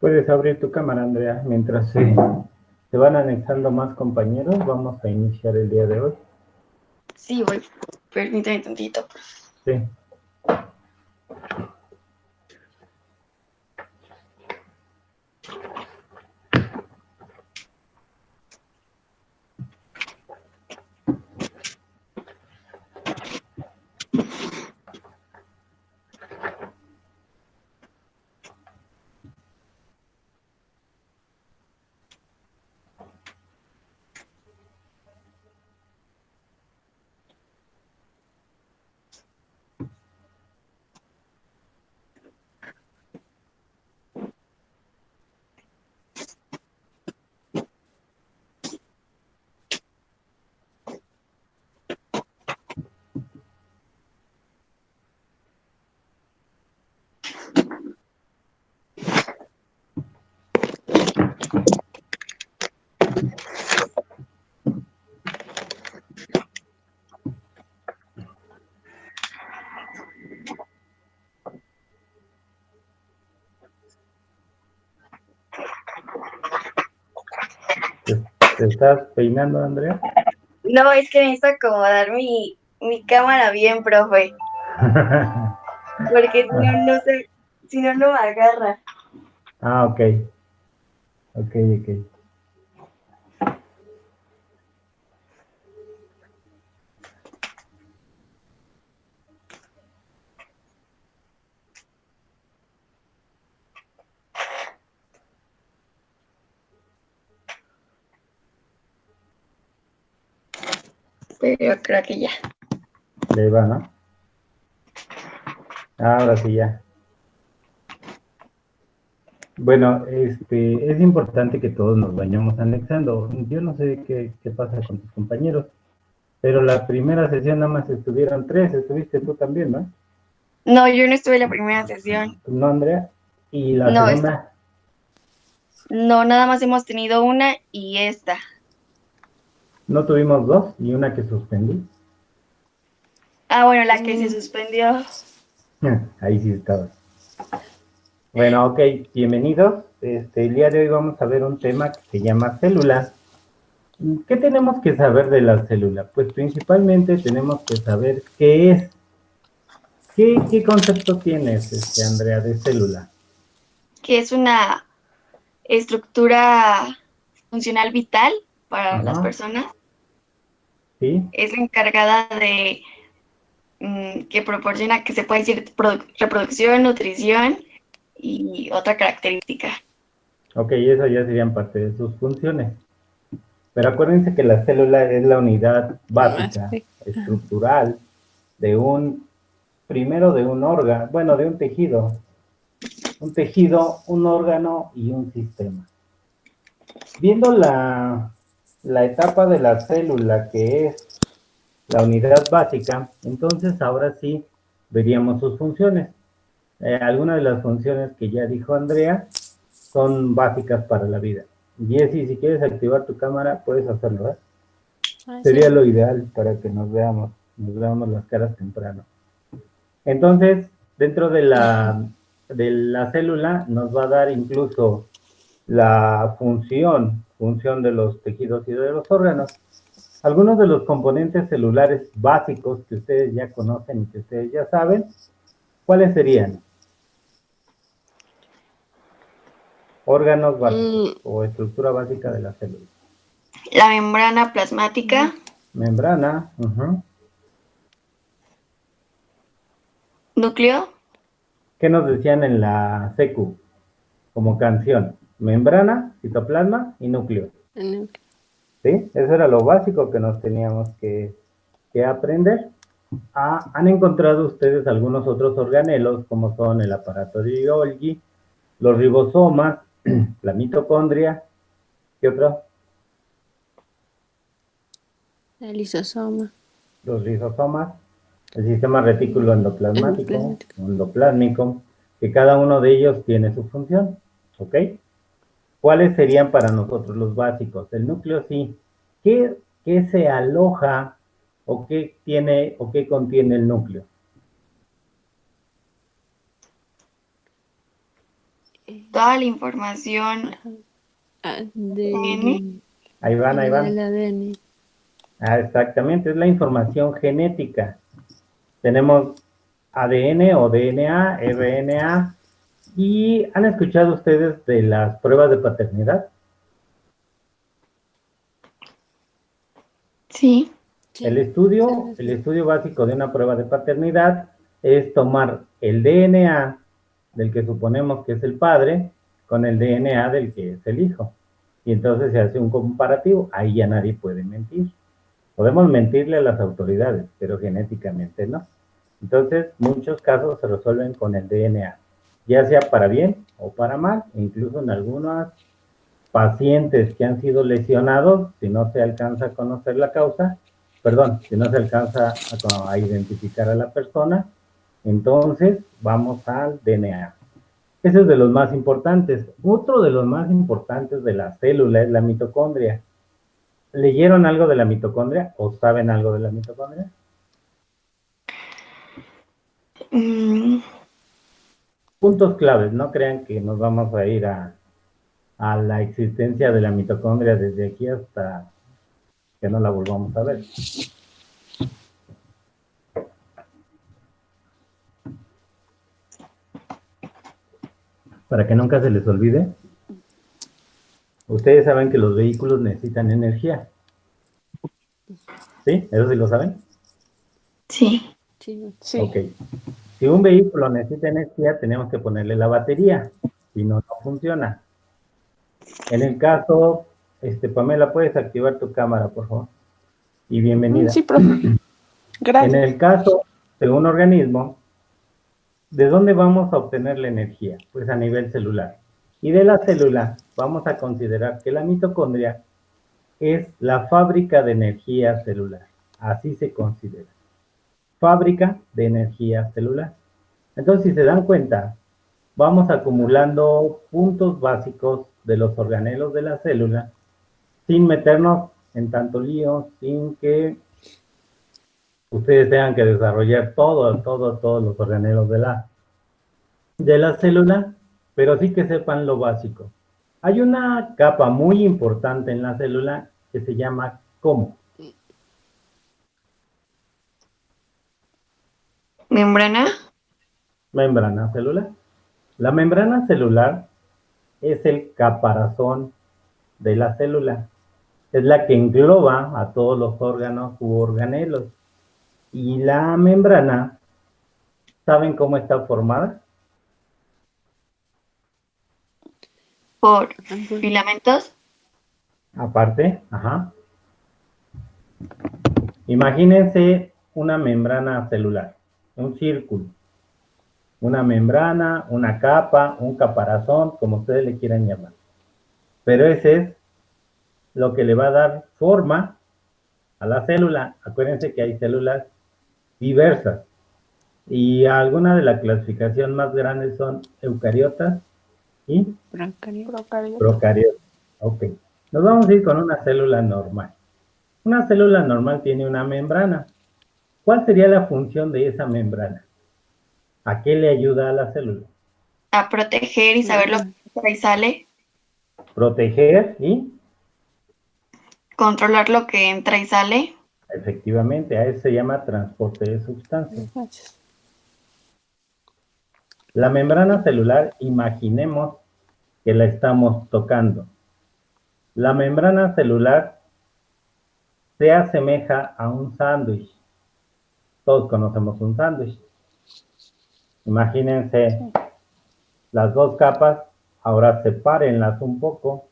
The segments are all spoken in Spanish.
Puedes abrir tu cámara, Andrea, mientras se van anexando más compañeros. Vamos a iniciar el día de hoy. Sí, voy. Permítame tantito. Sí. ¿Te estás peinando, Andrea? No, es que necesito acomodar mi cámara bien, profe. Porque si no, no me agarra. Ah, ok. Ok. Pero creo que ya. De ahí va, ¿no? Ahora sí, ya. Bueno, es importante que todos nos vayamos anexando. Yo no sé qué pasa con tus compañeros, pero la primera sesión nada más estuvieron 3, estuviste tú también, ¿no? No, yo no estuve en la primera sesión. No, Andrea. Y la No, segunda, no, nada más hemos tenido una y esta. no tuvimos 2 y una que suspendí. Ah, bueno, la que se suspendió. Ahí sí estabas. Bueno, ok, bienvenidos. El día de hoy vamos a ver un tema que se llama célula. ¿Qué tenemos que saber de la célula? Pues principalmente tenemos que saber qué es. ¿Qué concepto tienes, Andrea, de célula? Que es una estructura funcional vital para las Ajá, personas. sí, Es la encargada de que proporciona, que se puede decir, reproducción, nutrición y otra característica. ok, eso ya serían parte de sus funciones. Pero acuérdense que la célula es la unidad básica, estructural, primero de un órgano, bueno, de un tejido, un órgano y un sistema. Viendo la etapa de la célula, que es la unidad básica, entonces ahora sí veríamos sus funciones. Algunas de las funciones que ya dijo Andrea son básicas para la vida. Jessy, si quieres activar tu cámara, puedes hacerlo, ¿eh? Sería lo ideal para que nos veamos las caras temprano. Entonces, dentro de la célula nos va a dar incluso la función de los tejidos y de los órganos. Algunos de los componentes celulares básicos que ustedes ya conocen y que ustedes ya saben, ¿cuáles serían? Órganos básicos o estructura básica de la célula. La membrana plasmática. Membrana. Núcleo. ¿Qué nos decían en la secu como canción? Membrana, citoplasma y núcleo. ¿Sí? Eso era lo básico que nos teníamos que aprender. ¿Han encontrado ustedes algunos otros organelos como son el aparato de Golgi, los ribosomas, la mitocondria? ¿Qué otro? El lisosoma. Los ribosomas, el sistema retículo endoplásmico, que cada uno de ellos tiene su función, ¿ok? ¿Cuáles serían para nosotros los básicos? El núcleo sí. ¿Qué se aloja o qué tiene o qué contiene el núcleo? toda la información ADN. Ahí van, ahí van. Del ADN. Ah, exactamente, es la información genética. Tenemos ADN o DNA, RNA. ¿Y han escuchado ustedes de las pruebas de paternidad? Sí. Sí. El estudio básico de una prueba de paternidad es tomar el DNA del que suponemos que es el padre con el DNA del que es el hijo. Y entonces se hace un comparativo. Ahí ya nadie puede mentir. Podemos mentirle a las autoridades, pero genéticamente no. Entonces, muchos casos se resuelven con el DNA, ya sea para bien o para mal, incluso en algunos pacientes que han sido lesionados, si no se alcanza a conocer la causa, perdón, si no se alcanza a identificar a la persona, entonces vamos al DNA. Ese es de los más importantes. Otro de los más importantes de la célula es la mitocondria. ¿Leyeron algo de la mitocondria o saben algo de la mitocondria? Mm, Puntos claves, no crean que nos vamos a ir a la existencia de la mitocondria desde aquí hasta que no la volvamos a ver. Para que nunca se les olvide, ustedes saben que los vehículos necesitan energía. ¿Sí? ¿Eso sí lo saben? sí. Sí. Sí. Ok. Si un vehículo necesita energía, tenemos que ponerle la batería. Si no, no funciona. En el caso, Pamela, ¿puedes activar tu cámara, por favor? Y bienvenida. Sí, profe. En Gracias. el caso de un organismo, ¿de dónde vamos a obtener la energía? Pues a nivel celular. Y de la célula vamos a considerar que la mitocondria es la fábrica de energía celular. Así se considera. Fábrica de energía celular. Entonces, si se dan cuenta, vamos acumulando puntos básicos de los organelos de la célula sin meternos en tanto lío, sin que ustedes tengan que desarrollar todos los organelos de la célula, pero sí que sepan lo básico. Hay una capa muy importante en la célula que se llama ¿cómo? Membrana. Membrana celular. La membrana celular es el caparazón de la célula. Es la que engloba a todos los órganos u organelos. Y la membrana, ¿saben cómo está formada? Por filamentos. Aparte, ajá. Imagínense una membrana celular, un círculo, una membrana, una capa, un caparazón, como ustedes le quieran llamar. Pero ese es lo que le va a dar forma a la célula. Acuérdense que hay células diversas y algunas de la clasificación más grandes son eucariotas y procariotas. Ok. Nos vamos a ir con una célula normal. Una célula normal tiene una membrana. ¿Cuál sería la función de esa membrana? ¿A qué le ayuda a la célula? A proteger y saber lo que entra y sale. Proteger y, Controlar lo que entra y sale. efectivamente, a eso se llama transporte de sustancias. Gracias. La membrana celular, imaginemos que la estamos tocando. La membrana celular se asemeja a un sándwich. Todos conocemos un sándwich. Imagínense las dos capas, ahora sepárenlas un poco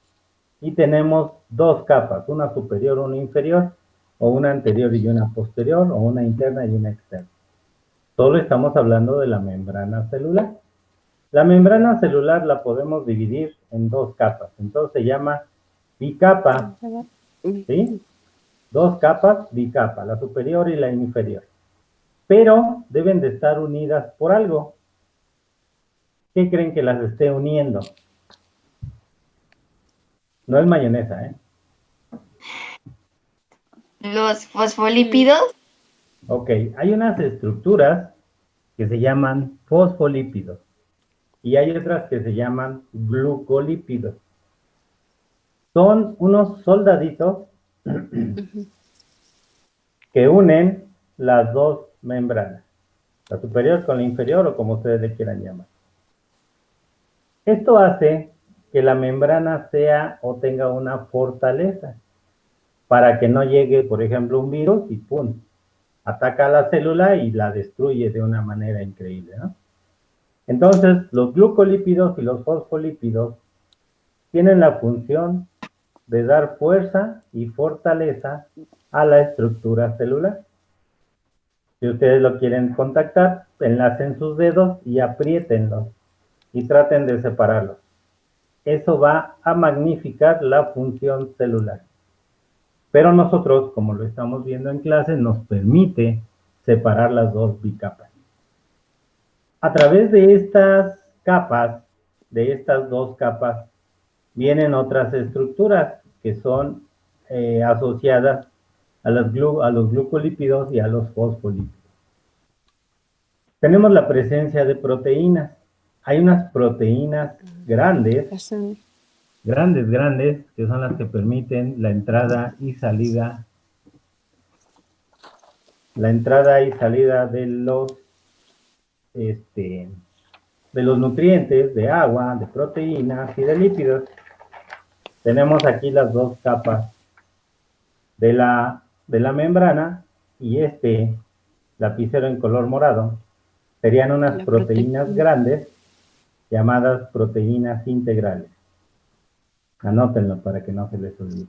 y tenemos dos capas, una superior, una inferior, o una anterior y una posterior, o una interna y una externa. Solo estamos hablando de la membrana celular. La membrana celular la podemos dividir en dos capas, entonces se llama bicapa, ¿sí? Dos capas, bicapa, la superior y la inferior. Pero deben de estar unidas por algo. ¿Qué creen que las esté uniendo? No es mayonesa, ¿eh? Los fosfolípidos. Ok, hay unas estructuras que se llaman fosfolípidos. y hay otras que se llaman glucolípidos. Son unos soldaditos Ujú. que unen las dos membranas, la superior con la inferior o como ustedes le quieran llamar. Esto hace que la membrana sea o tenga una fortaleza para que no llegue, por ejemplo, un virus y ¡pum! Ataca a la célula y la destruye de una manera increíble, ¿no? Entonces, los glucolípidos y los fosfolípidos tienen la función de dar fuerza y fortaleza a la estructura celular. Si ustedes lo quieren contactar, enlacen sus dedos y apriétenlos y traten de separarlos. Eso va a magnificar la función celular. Pero nosotros, como lo estamos viendo en clase, nos permite separar las dos bicapas. A través de estas capas, de estas dos capas, vienen otras estructuras que son asociadas a los glucolípidos y a los fosfolípidos. Tenemos la presencia de proteínas. Hay unas proteínas grandes, Razón. grandes, que son las que permiten la entrada y salida de los nutrientes, de agua, de proteínas y de lípidos. Tenemos aquí las dos capas de la membrana y este lapicero en color morado serían unas La proteínas proteína. grandes llamadas proteínas integrales. Anótenlo para que no se les olvide.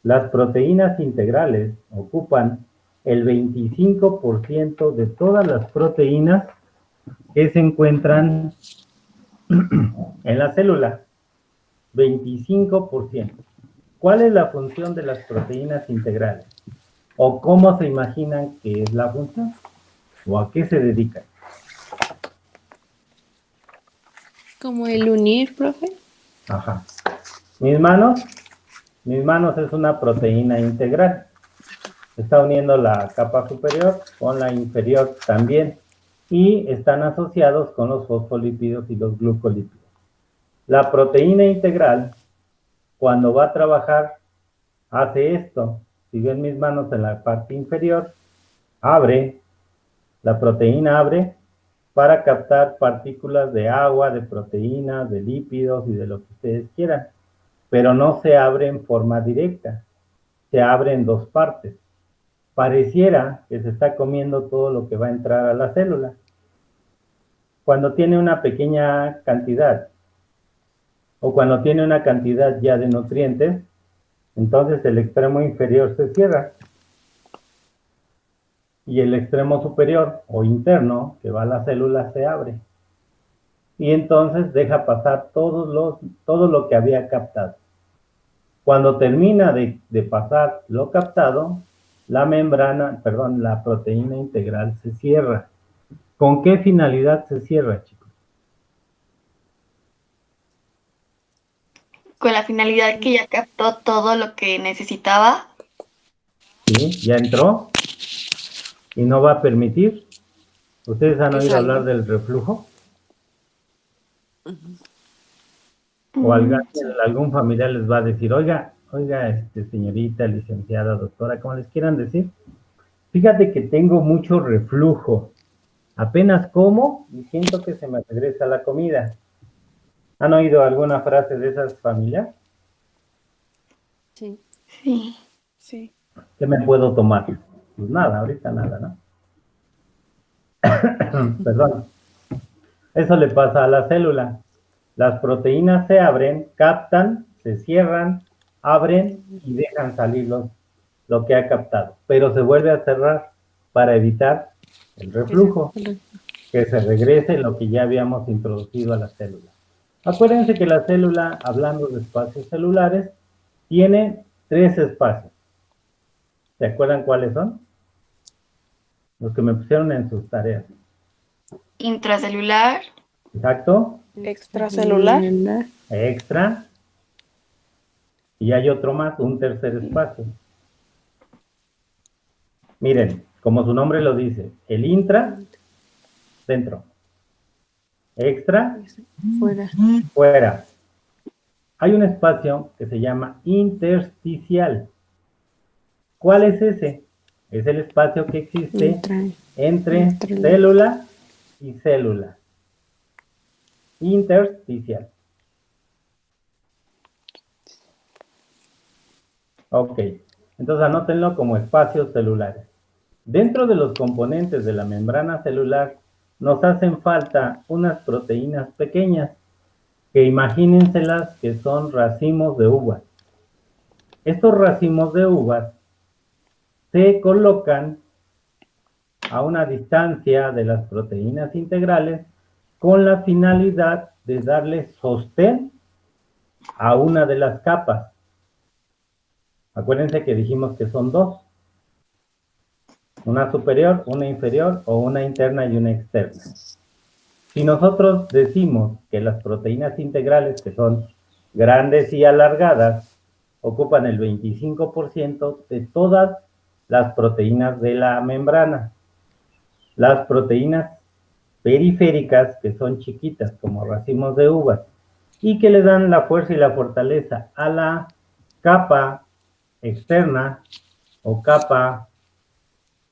Las proteínas integrales ocupan el 25% de todas las proteínas que se encuentran en la célula. 25%. ¿Cuál es la función de las proteínas integrales? ¿O cómo se imaginan que es la función? ¿O a qué se dedican? Como el unir, profe. Ajá. Mis manos es una proteína integral. Está uniendo la capa superior con la inferior también. Y están asociados con los fosfolípidos y los glucolípidos. La proteína integral, cuando va a trabajar, hace esto. Si ven mis manos en la parte inferior, abre, la proteína abre para captar partículas de agua, de proteínas, de lípidos y de lo que ustedes quieran. Pero no se abre en forma directa, se abre en dos partes. Pareciera que se está comiendo todo lo que va a entrar a la célula. Cuando tiene una pequeña cantidad o cuando tiene una cantidad ya de nutrientes, entonces el extremo inferior se cierra y el extremo superior o interno que va a la célula se abre y entonces deja pasar todo lo que había captado. Cuando termina de pasar lo captado, la proteína integral se cierra. ¿Con qué finalidad se cierra, chicos? Con la finalidad que ya captó todo lo que necesitaba. ¿Sí? ¿Ya entró? ¿Y no va a permitir? ¿Ustedes han Que oído salga. hablar del reflujo? Ujú. O algún familiar les va a decir, oiga, señorita, licenciada, doctora, como les quieran decir, fíjate que tengo mucho reflujo. Apenas como y siento que se me regresa la comida. ¿Han oído alguna frase de esas familias? Sí. Sí. Sí. ¿Qué me puedo tomar? Pues nada, ahorita nada, ¿no? Perdón. Eso le pasa a la célula. Las proteínas se abren, captan, se cierran, abren y dejan salir lo que ha captado. Pero se vuelve a cerrar para evitar el reflujo, que se regrese lo que ya habíamos introducido a la célula. Acuérdense que la célula, hablando de espacios celulares, tiene 3 espacios. ¿Se acuerdan cuáles son? Los que me pusieron en sus tareas. Intracelular, Exacto. Extracelular. Extra. Y hay otro más, un tercer espacio. Miren, como su nombre lo dice, el intra, dentro. extra, Fuera. fuera. Hay un espacio que se llama intersticial. ¿Cuál es ese? Es el espacio que existe entre célula y célula. Intersticial. Ok, entonces anótenlo como espacios celulares. Dentro de los componentes de la membrana celular nos hacen falta unas proteínas pequeñas, que imagínenselas que son racimos de uvas. Estos racimos de uvas se colocan a una distancia de las proteínas integrales con la finalidad de darle sostén a una de las capas. Acuérdense que dijimos que son dos. Una superior, una inferior o una interna y una externa. Si nosotros decimos que las proteínas integrales, que son grandes y alargadas, ocupan el 25% de todas las proteínas de la membrana. Las proteínas periféricas, que son chiquitas como racimos de uvas, y que le dan la fuerza y la fortaleza a la capa externa o capa,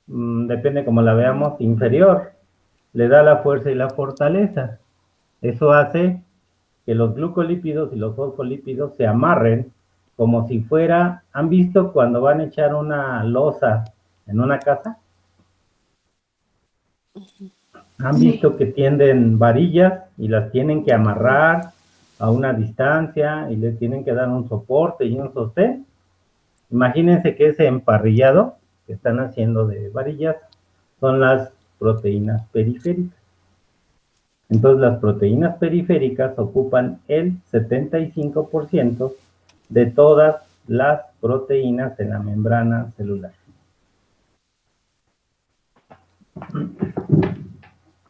depende como la veamos, inferior, le da la fuerza y la fortaleza. Eso hace que los glucolípidos y los fosfolípidos se amarren como si fuera, ¿han visto cuando van a echar una losa en una casa? ¿Han visto que tienden varillas y las tienen que amarrar a una distancia y le tienen que dar un soporte y un sostén? Imagínense que ese emparrillado que están haciendo de varillas son las proteínas periféricas. Entonces las proteínas periféricas ocupan el 75% de todas las proteínas en la membrana celular.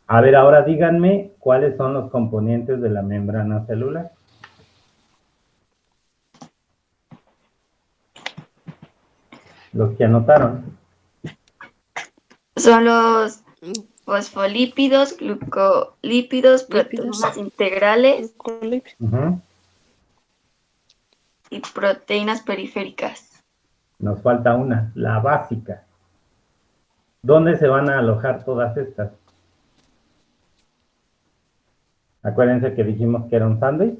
A ver, ahora díganme cuáles son los componentes de la membrana celular. Los que anotaron. Son los fosfolípidos, glucolípidos, proteínas integrales y proteínas periféricas. Nos falta una, la básica. ¿Dónde se van a alojar todas estas? Acuérdense que dijimos que era un sándwich.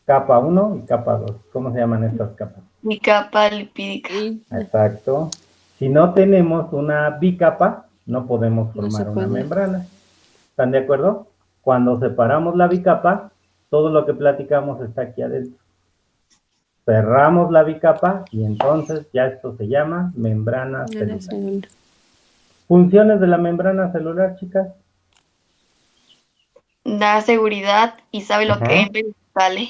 Capa 1 y capa 2. ¿Cómo se llaman estas capas? Bicapa lipídica. Exacto. Si no tenemos una bicapa, no podemos formar una membrana. ¿Están de acuerdo? Cuando separamos la bicapa, todo lo que platicamos está aquí adentro. Cerramos la bicapa y entonces ya esto se llama membrana celular. Funciones de la membrana celular, chicas. Da seguridad y sabe lo que entra y sale.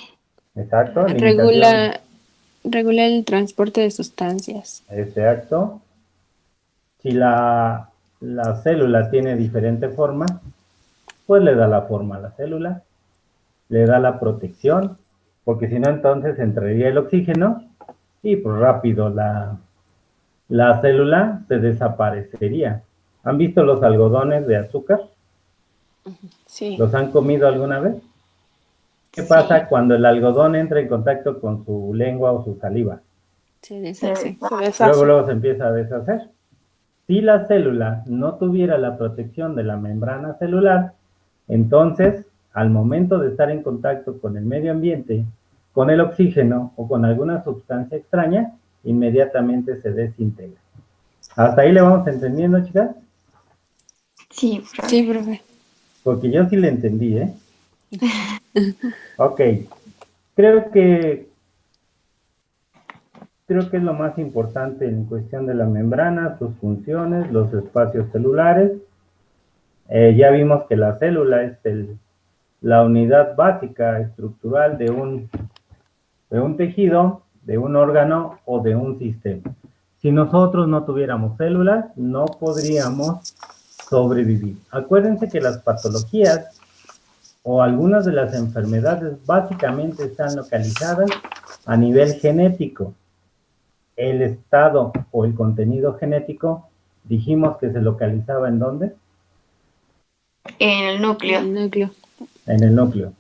Exacto. Regula el transporte de sustancias. Exacto. Si la célula tiene diferente forma, pues le da la forma a la célula, le da la protección, porque si no entonces entraría el oxígeno y pues rápido la célula se desaparecería. ¿Han visto los algodones de azúcar? Sí. ¿Los han comido alguna vez? ¿Qué pasa cuando el algodón entra en contacto con su lengua o su saliva? Se deshace. Luego se empieza a deshacer. Si la célula no tuviera la protección de la membrana celular, entonces, al momento de estar en contacto con el medio ambiente, con el oxígeno o con alguna sustancia extraña, inmediatamente se desintegra. ¿Hasta ahí le vamos entendiendo, chicas? Sí, profe. Sí, profe. Porque yo sí le entendí, ¿eh? Ok. Creo que es lo más importante en cuestión de la membrana, sus funciones, los espacios celulares. Ya vimos que la célula es la unidad básica estructural de un tejido, de un órgano o de un sistema. Si nosotros no tuviéramos células, no podríamos sobrevivir. Acuérdense que las patologías o algunas de las enfermedades básicamente están localizadas a nivel genético. El estado o el contenido genético, dijimos que se localizaba ¿en dónde? En el núcleo. El núcleo. En el núcleo.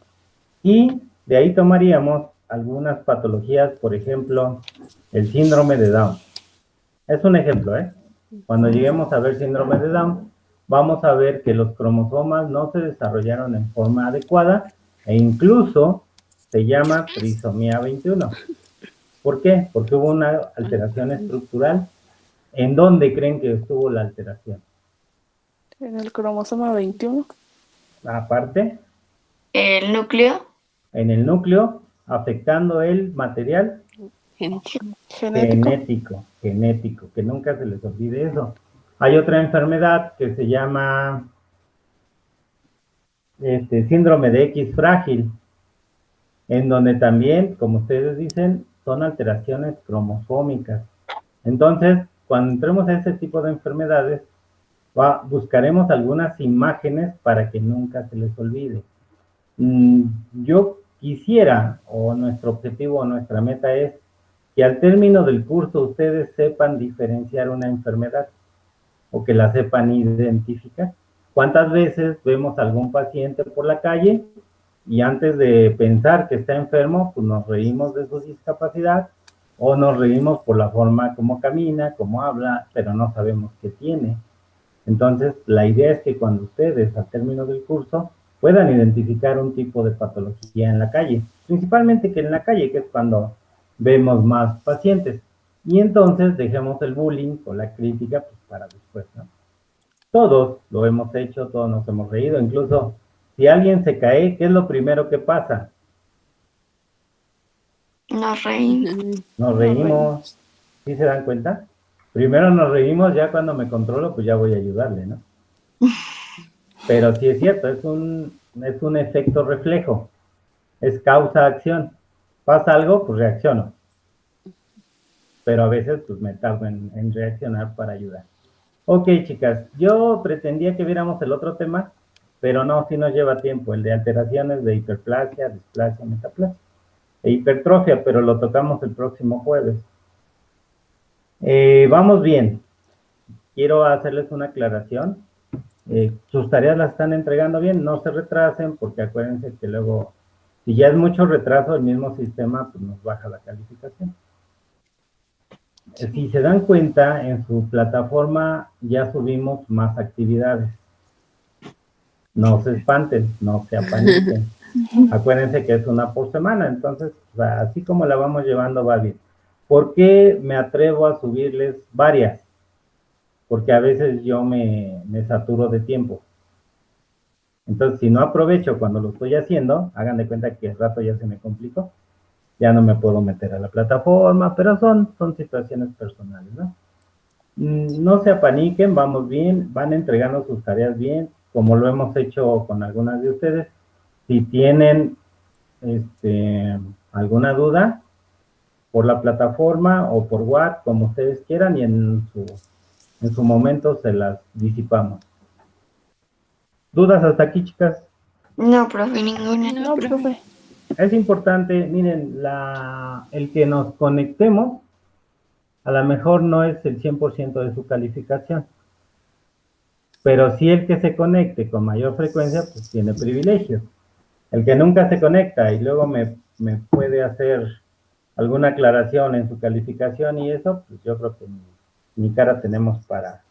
Y de ahí tomaríamos algunas patologías, por ejemplo, el síndrome de Down. Es un ejemplo, ¿eh? Cuando lleguemos a ver síndrome de Down, vamos a ver que los cromosomas no se desarrollaron en forma adecuada e incluso se llama trisomía 21. ¿Por qué? Porque hubo una alteración estructural. ¿En dónde creen que estuvo la alteración? En el cromosoma 21. Aparte, El núcleo. en el núcleo, afectando el material Genético. Genético. genético, que nunca se les olvide eso. Hay otra enfermedad que se llama síndrome de X frágil, en donde también, como ustedes dicen, son alteraciones cromosómicas. Entonces, cuando entremos a ese tipo de enfermedades, buscaremos algunas imágenes para que nunca se les olvide. Yo quisiera, o nuestro objetivo, o nuestra meta es que al término del curso ustedes sepan diferenciar una enfermedad o que la sepan identificar. ¿Cuántas veces vemos a algún paciente por la calle y antes de pensar que está enfermo, pues nos reímos de su discapacidad o nos reímos por la forma como camina, como habla, pero no sabemos qué tiene? Entonces, la idea es que cuando ustedes, al término del curso, puedan identificar un tipo de patología en la calle, principalmente que en la calle, que es cuando vemos más pacientes. Y entonces dejemos el bullying o la crítica pues, para después, ¿no? Todos lo hemos hecho, todos nos hemos reído, incluso si alguien se cae, ¿qué es lo primero que pasa? Nos reímos. Nos reímos. ¿Sí se dan cuenta? Primero nos reímos, ya cuando me controlo, pues ya voy a ayudarle, ¿no? Pero sí es cierto, es un efecto reflejo, es causa-acción. Pasa algo, pues reacciono. Pero a veces, pues me tardo en reaccionar para ayudar. Ok, chicas, yo pretendía que viéramos el otro tema, pero no, sí nos lleva tiempo, el de alteraciones de hiperplasia, displasia, metaplasia e hipertrofia, pero lo tocamos el próximo jueves. Vamos bien. Quiero hacerles una aclaración. Sus tareas las están entregando bien, no se retrasen, porque acuérdense que luego, si ya es mucho retraso, el mismo sistema pues, nos baja la calificación. Si se dan cuenta, en su plataforma ya subimos más actividades. No se espanten, no se apaniquen. Acuérdense que es una por semana, entonces, o sea, así como la vamos llevando, va bien. ¿Por qué me atrevo a subirles varias? Porque a veces yo me saturo de tiempo. Entonces, si no aprovecho cuando lo estoy haciendo, hagan de cuenta que el rato ya se me complicó. Ya no me puedo meter a la plataforma, pero son situaciones personales, ¿no? No se apaniquen, vamos bien, van entregando sus tareas bien, como lo hemos hecho con algunas de ustedes. Si tienen alguna duda, por la plataforma o por WhatsApp, como ustedes quieran, y en su momento se las disipamos. ¿Dudas hasta aquí, chicas? No, profe, ninguna. No, profe. Es importante, miren, el que nos conectemos, a lo mejor no es el 100% de su calificación, pero sí el que se conecte con mayor frecuencia, pues tiene privilegios. El que nunca se conecta y luego me puede hacer alguna aclaración en su calificación y eso, pues yo creo que ni cara tenemos para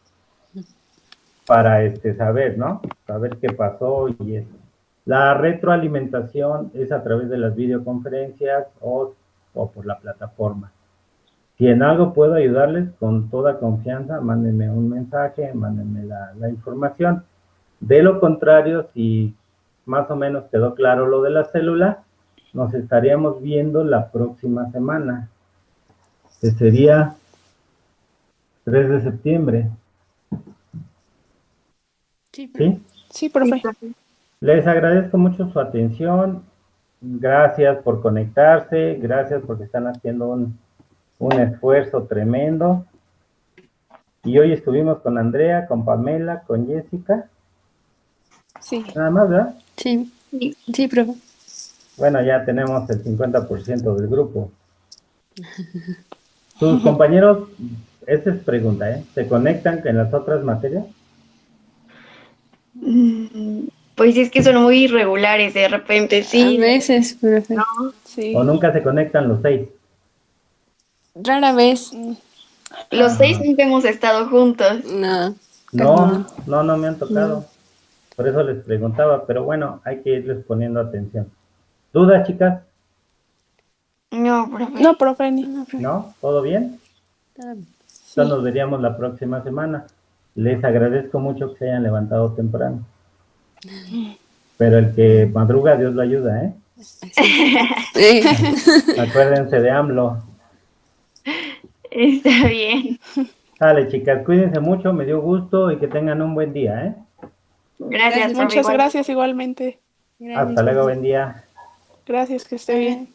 saber, ¿no? Saber qué pasó y eso. La retroalimentación es a través de las videoconferencias o por la plataforma. Si en algo puedo ayudarles, con toda confianza, mándenme un mensaje, mándenme la información. De lo contrario, si más o menos quedó claro lo de la célula, nos estaríamos viendo la próxima semana, que sería 3 de septiembre. Sí, ¿Sí? Sí, profe. Les agradezco mucho su atención. Gracias por conectarse. Gracias porque están haciendo un esfuerzo tremendo. Y hoy estuvimos con Andrea, con Pamela, con Jessica. Sí. Nada más, ¿verdad? sí, sí, profe. Bueno, ya tenemos el 50% del grupo. ¿Sus compañeros, esa es pregunta, ¿se conectan en las otras materias? Pues es que son muy irregulares, de repente sí, A veces, profe. no. Sí. O nunca se conectan los 6. Rara vez. Los Ajá. 6 nunca hemos estado juntos. No. No me han tocado. Por eso les preguntaba, pero bueno, hay que irles poniendo atención. ¿Dudas, chicas? No, profe. No, profe, ni. No, profe. ¿No? ¿Todo bien? Sí. Entonces nos veríamos la próxima semana. Les agradezco mucho que se hayan levantado temprano. Pero el que madruga, Dios lo ayuda, ¿eh? Sí. Acuérdense de AMLO. Está bien. Dale, chicas, cuídense mucho, me dio gusto y que tengan un buen día, ¿eh? Gracias, profe. Muchas igual. gracias igualmente. Hasta luego, buen día. Gracias, que esté bien.